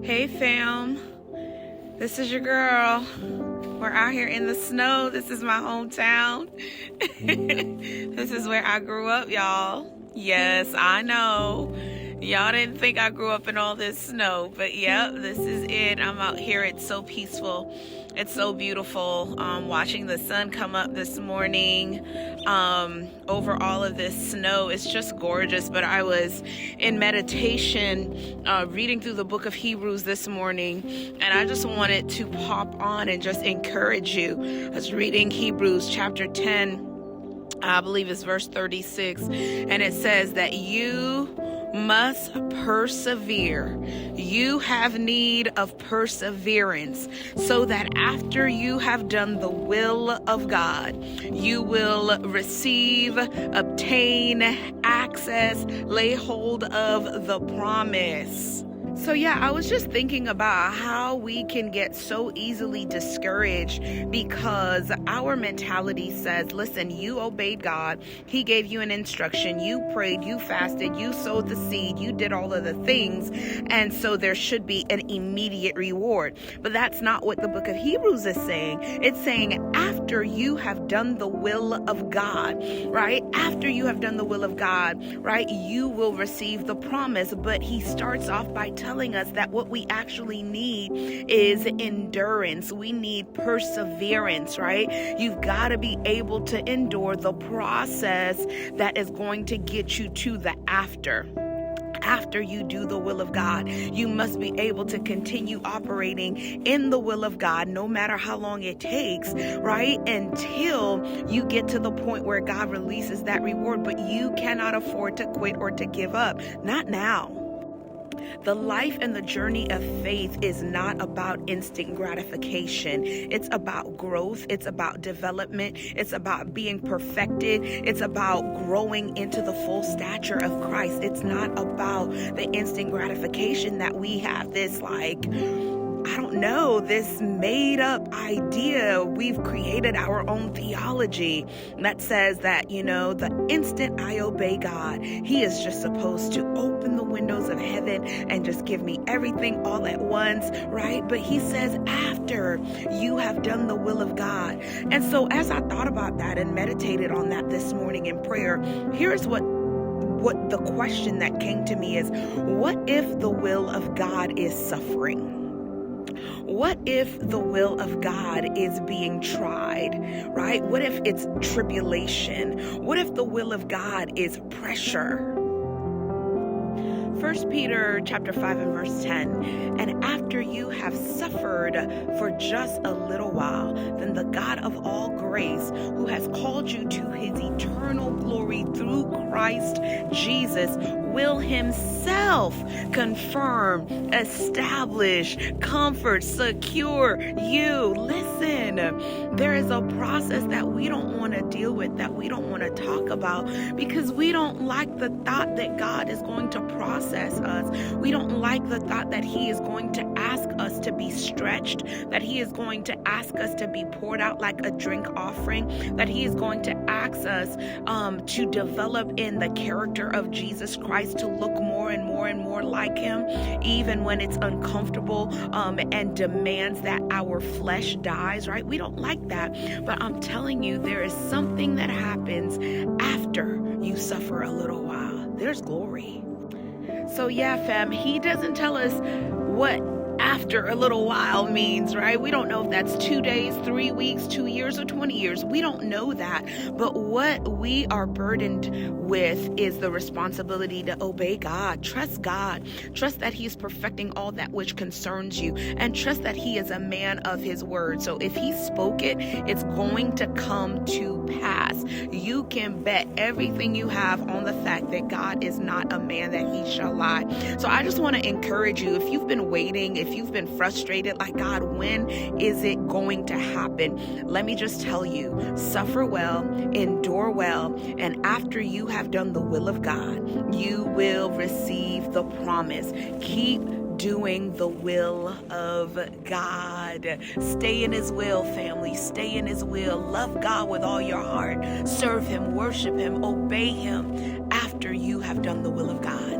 Hey fam, this is your girl. We're out here in the snow. This is my hometown. This is where I grew up, y'all. Yes, I know. Y'all didn't think I grew up in all this snow, but yep, this is it. I'm out here. It's so peaceful. It's so beautiful. Watching the sun come up this morning over all of this snow. It's just gorgeous. But I was in meditation reading through the book of Hebrews this morning, and I just wanted to pop on and just encourage you. I was reading Hebrews chapter 10, I believe it's verse 36, and it says that you must persevere. You have need of perseverance, so that after you have done the will of God, you will receive, obtain access, lay hold of the promise. So yeah, I was just thinking about how we can get so easily discouraged because our mentality says, listen, you obeyed God. He gave you an instruction. You prayed, you fasted, you sowed the seed, you did all of the things. And so there should be an immediate reward. But that's not what the book of Hebrews is saying. It's saying after you have done the will of God, right? After you have done the will of God, right? You will receive the promise. But he starts off by telling us that what we actually need is endurance. We need perseverance, right? You've got to be able to endure the process that is going to get you to the after. After you do the will of God, you must be able to continue operating in the will of God, no matter how long it takes, right? Until you get to the point where God releases that reward. But you cannot afford to quit or to give up. Not now. The life and the journey of faith is not about instant gratification. It's about growth. It's about development. It's about being perfected. It's about growing into the full stature of Christ. It's not about the instant gratification that we have this this made up idea. We've created our own theology that says that, the instant I obey God, he is just supposed to open the windows of heaven and just give me everything all at once, right? But he says after you have done the will of God. And so as I thought about that and meditated on that this morning in prayer, here's what the question that came to me is, what if the will of God is suffering? What if the will of God is being tried, right? What if it's tribulation? What if the will of God is pressure? 1 Peter chapter 5 and verse 10, and after you have suffered for just a little while, then the God of all grace, who has called you to his eternal glory through Christ Jesus, will himself confirm, establish, comfort, secure you. Listen, there is a process that we don't want to deal with, that we don't want to talk about, because we don't like the thought that God is going to process us. We don't like the thought that he is going to ask us to be stretched, that he is going to ask us to be poured out like a drink offering, that he is going to ask us to develop in the character of Jesus Christ, to look more and more and more like him, even when it's uncomfortable and demands that our flesh dies, right? We don't like that. But I'm telling you, there is something that happens after you suffer a little while. There's glory. So yeah, fam, he doesn't tell us what after a little while means, right? We don't know if that's 2 days, 3 weeks, 2 years, or 20 years. We don't know that. But what we are burdened with is the responsibility to obey God. Trust God. Trust that he's perfecting all that which concerns you, and trust that he is a man of his word. So if he spoke it, it's going to come to pass. You can bet everything you have on the fact that God is not a man that he shall lie. So I just want to encourage you, if you've been waiting, if you've been frustrated, like, God, when is it going to happen? Let me just tell you, suffer well, endure well, and after you have done the will of God, you will receive the promise. Keep doing the will of God. Stay in his will, family. Stay in his will. Love God with all your heart. Serve him, worship him, obey him after you have done the will of God.